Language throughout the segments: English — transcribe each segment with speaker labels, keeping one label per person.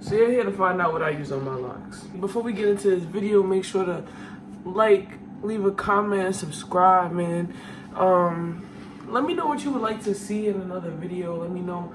Speaker 1: So you're here to find out what I use on my locks. Before we get into this video, make sure to like, leave a comment, subscribe, man. Let me know what you would like to see in another video. Let me know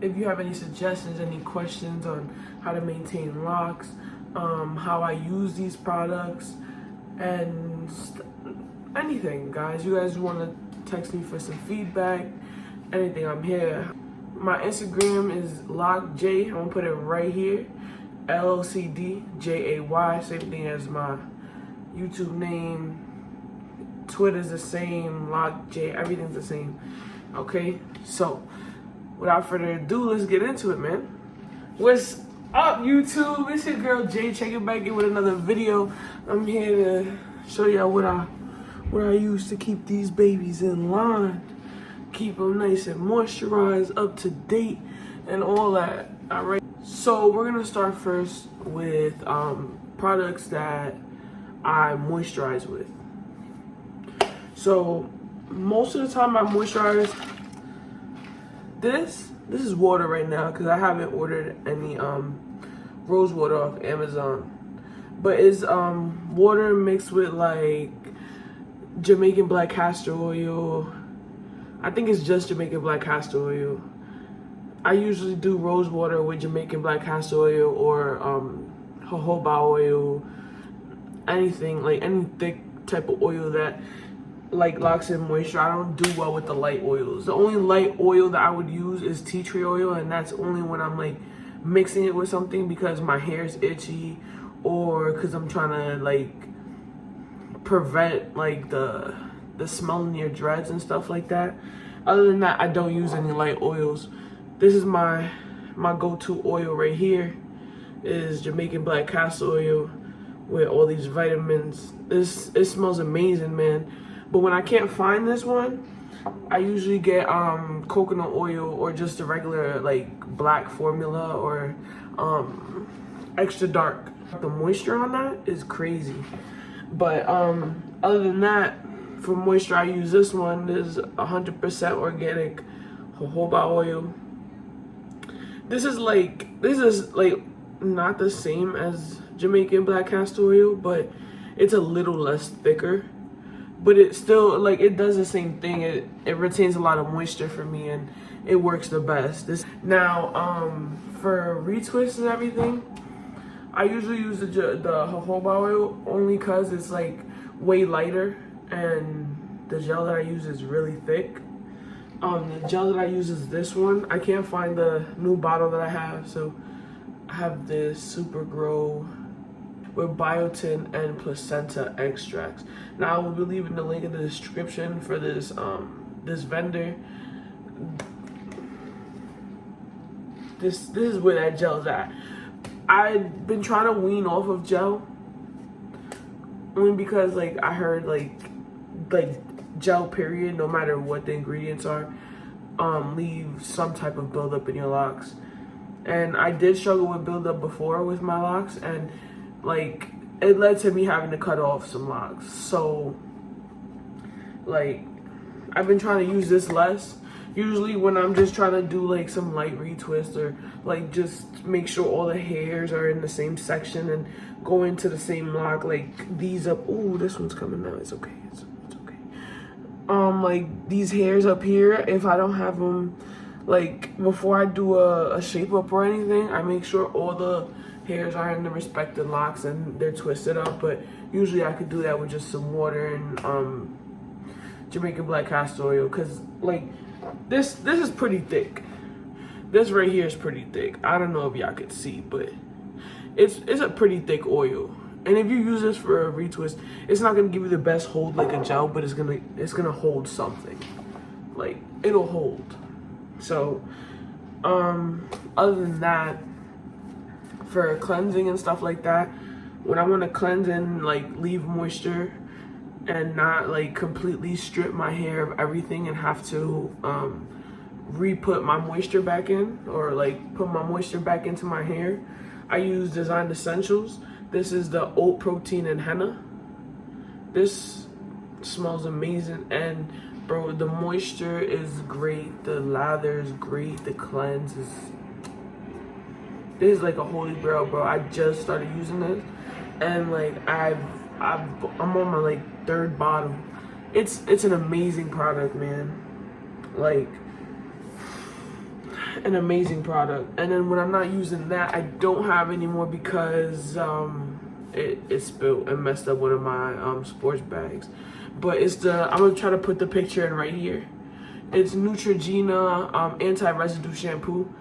Speaker 1: if you have any suggestions, any questions on how to maintain locks, how I use these products, and anything, guys. You guys want to text me for some feedback, anything, I'm here. My Instagram is LocdJay. I'm gonna put it right here. LocdJay. Same thing as my YouTube name. Twitter's the same. LocdJay. Everything's the same. Okay. So, without further ado, let's get into it, man. What's up, YouTube? It's your girl Jay. Checking back in with another video. I'm here to show y'all what I use to keep these babies in line. Keep them nice and moisturized, up to date, and all that. All right. So we're gonna start first with products that I moisturize with. So most of the time I moisturize. This is water right now because I haven't ordered any rose water off Amazon, but it's water mixed with like Jamaican black castor oil. I think it's just Jamaican black castor oil. I usually do rose water with Jamaican black castor oil or jojoba oil, anything, like any thick type of oil that like locks in moisture. I don't do well with the light oils. The only light oil that I would use is tea tree oil, and that's only when I'm like mixing it with something because my hair is itchy or because I'm trying to like prevent like the smell in your dreads and stuff like that. Other than that, I don't use any light oils. This is my go-to oil right here. Is Jamaican black castor oil with all these vitamins. It smells amazing, man. But when I can't find this one, I usually get coconut oil or just a regular like black formula or extra dark. The moisture on that is crazy. But other than that, for moisture, I use this one. This is 100% organic jojoba oil. This is like not the same as Jamaican black castor oil, but it's a little less thicker. But it still, like, it does the same thing. It retains a lot of moisture for me, and it works the best. Now, for retwists and everything, I usually use the jojoba oil only because it's like way lighter, and the gel that I use is really thick. The gel that I use is this one. I can't find the new bottle that I have, so I have this Super Grow with biotin and placenta extracts. Now I will be leaving the link in the description for this this vendor. This is where that gel's at. I've been trying to wean off of gel only because like I heard like gel period, no matter what the ingredients are, leave some type of buildup in your locks. And I did struggle with buildup before with my locks, and like it led to me having to cut off some locks. So like I've been trying to use this less. Usually when I'm just trying to do like some light retwist or like just make sure all the hairs are in the same section and go into the same lock, like these up. Ooh, this one's coming out. It's okay. It's okay. Like these hairs up here, if I don't have them, like before I do a shape up or anything, I make sure all the hairs are in the respective locks and they're twisted up. But usually I could do that with just some water and Jamaican black castor oil, because like this is pretty thick. This right here is pretty thick. I don't know if y'all could see, but it's a pretty thick oil. And if you use this for a retwist, it's not gonna give you the best hold like a gel, but it's gonna hold something. Like it'll hold. So other than that, for cleansing and stuff like that, when I want to cleanse and like leave moisture and not like completely strip my hair of everything and have to re-put my moisture back in, or like put my moisture back into my hair, I use Design Essentials. This is the oat protein and henna. This smells amazing, and bro, the moisture is great, the lather is great, the cleanse is This is like a holy grail, bro. I just started using this, and like I'm on my like 3rd bottle. It's an amazing product, man. Like, an amazing product. And then when I'm not using that, I don't have anymore because it spilled and messed up one of my sports bags. But it's I'm gonna try to put the picture in right here. It's Neutrogena anti-residue shampoo.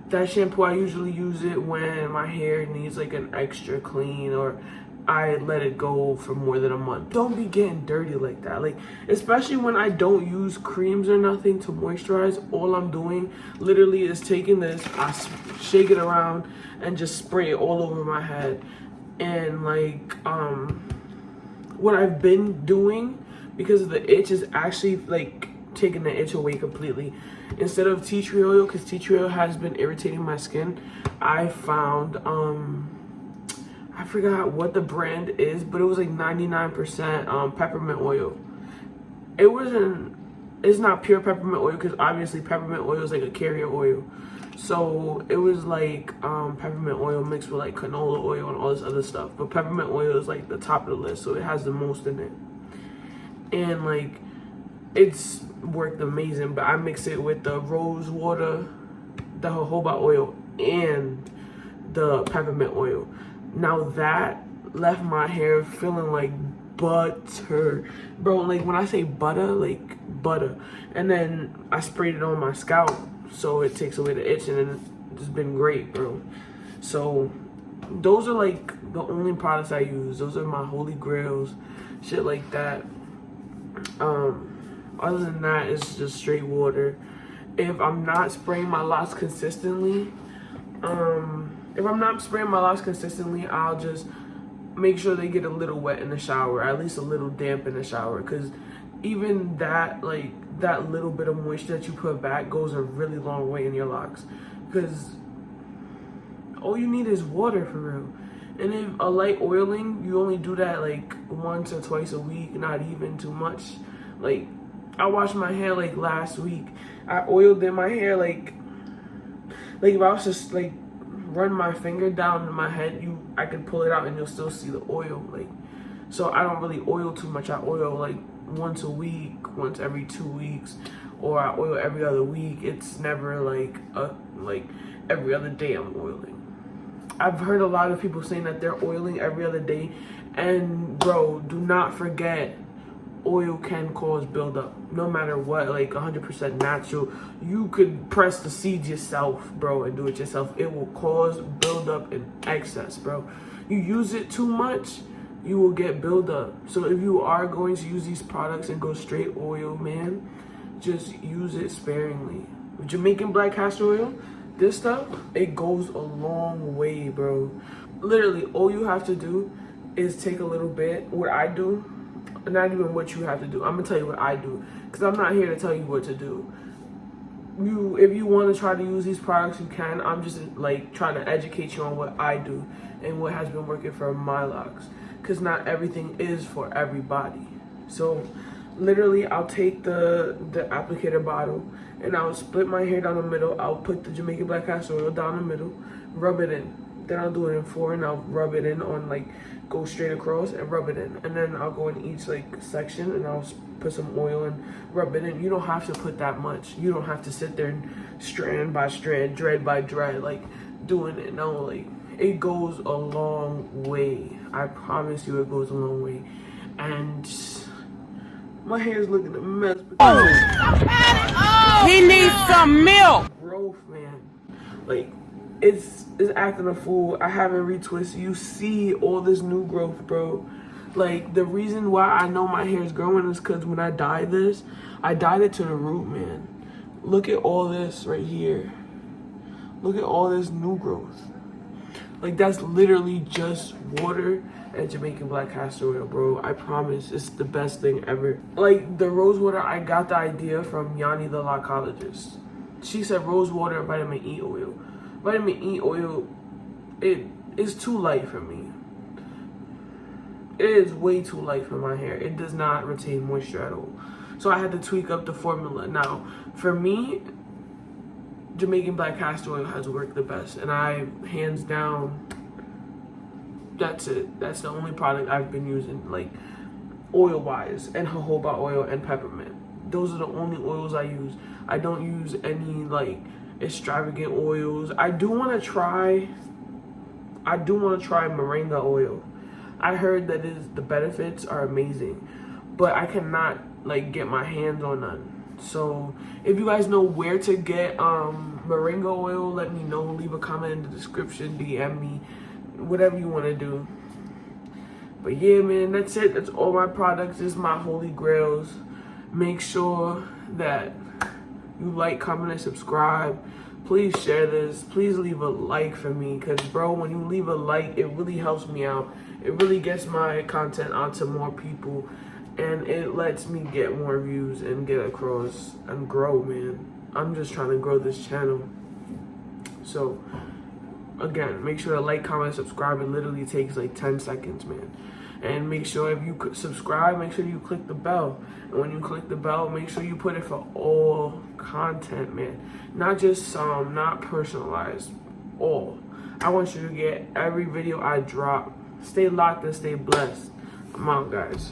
Speaker 1: That shampoo, I usually use it when my hair needs like an extra clean, or I let it go for more than a month. Don't be getting dirty like that. Like, especially when I don't use creams or nothing to moisturize. All I'm doing literally is taking this, I shake it around and just spray it all over my head. And like, what I've been doing, because of the itch, is actually like taking the itch away completely. Instead of tea tree oil, because tea tree oil has been irritating my skin, I found I forgot what the brand is, but it was like 99% peppermint oil. It's not pure peppermint oil, because obviously peppermint oil is like a carrier oil. So it was like peppermint oil mixed with like canola oil and all this other stuff. But peppermint oil is like the top of the list, so it has the most in it. And like, it's worked amazing, but I mix it with the rose water, the jojoba oil, and the peppermint oil. Now that left my hair feeling like butter, bro. Like, when I say butter, like butter. And then I sprayed it on my scalp so it takes away the itch, and it's just been great, bro. So those are like the only products I use. Those are my holy grails, shit like that. Other than that, it's just straight water. If I'm not spraying my locks consistently, I'll just make sure they get a little wet in the shower, at least a little damp in the shower, because even that, like, that little bit of moisture that you put back goes a really long way in your locks, because all you need is water, for real. And if a light oiling, you only do that like once or twice a week, not even too much. Like, I washed my hair like last week. I oiled in my hair like if I was just like run my finger down in my head, I could pull it out and you'll still see the oil. Like, so I don't really oil too much. I oil like once a week, once every 2 weeks, or I oil every other week. It's never like every other day I'm oiling. I've heard a lot of people saying that they're oiling every other day, and bro, do not forget, oil can cause buildup. No matter what, like 100% natural. You could press the seeds yourself, bro, and do it yourself. It will cause buildup in excess, bro. You use it too much, you will get buildup. So if you are going to use these products and go straight oil, man, just use it sparingly. Jamaican black castor oil, this stuff, it goes a long way, bro. Literally, all you have to do is take a little bit. What I do, not even what you have to do. I'm gonna tell you what I do, because I'm not here to tell you what to do. If you want to try to use these products, you can. I'm just like trying to educate you on what I do and what has been working for my locks, because not everything is for everybody. So literally, I'll take the applicator bottle and I'll split my hair down the middle. I'll put the Jamaican black castor oil down the middle, rub it in. Then I'll do it in 4, and I'll rub it in on, like, go straight across and rub it in. And then I'll go in each like section and I'll put some oil and rub it in. You don't have to put that much. You don't have to sit there and strand by strand, dread by dread, like doing it. No, like, it goes a long way. I promise you, it goes a long way. And my hair's looking a mess.
Speaker 2: He needs some milk.
Speaker 1: Growth, man. Like, it's acting a fool. I haven't retwisted. You see all this new growth, bro. Like, the reason why I know my hair is growing is because when I dyed this, I dyed it to the root, man. Look at all this right here. Look at all this new growth. Like, that's literally just water and Jamaican black castor oil, bro. I promise, it's the best thing ever. Like, the rose water, I got the idea from Yanni the lockologist. She said rose water and vitamin E oil. Vitamin E oil, it is too light for me. It is way too light for my hair. It does not retain moisture at all. So I had to tweak up the formula. Now, for me, Jamaican black castor oil has worked the best, and I hands down, that's it. That's the only product I've been using, like oil wise, and jojoba oil and peppermint. Those are the only oils I use. I don't use any like extravagant oils. I do want to try moringa oil. I heard that the benefits are amazing, but I cannot like get my hands on none. So if you guys know where to get moringa oil, let me know. Leave a comment in the description, DM me, whatever you want to do. But yeah, man, that's it. That's all my products. This is my holy grails. Make sure that you like, comment, and subscribe. Please share this. Please leave a like for me, because bro, when you leave a like, it really helps me out. It really gets my content onto more people, and it lets me get more views and get across and grow, man. I'm just trying to grow this channel. So again, make sure to like, comment, subscribe. It literally takes like 10 seconds, man. And make sure if you subscribe, make sure you click the bell. And when you click the bell, make sure you put it for all content, man. Not just some, not personalized, all. I want you to get every video I drop. Stay locked and stay blessed. I'm out, guys.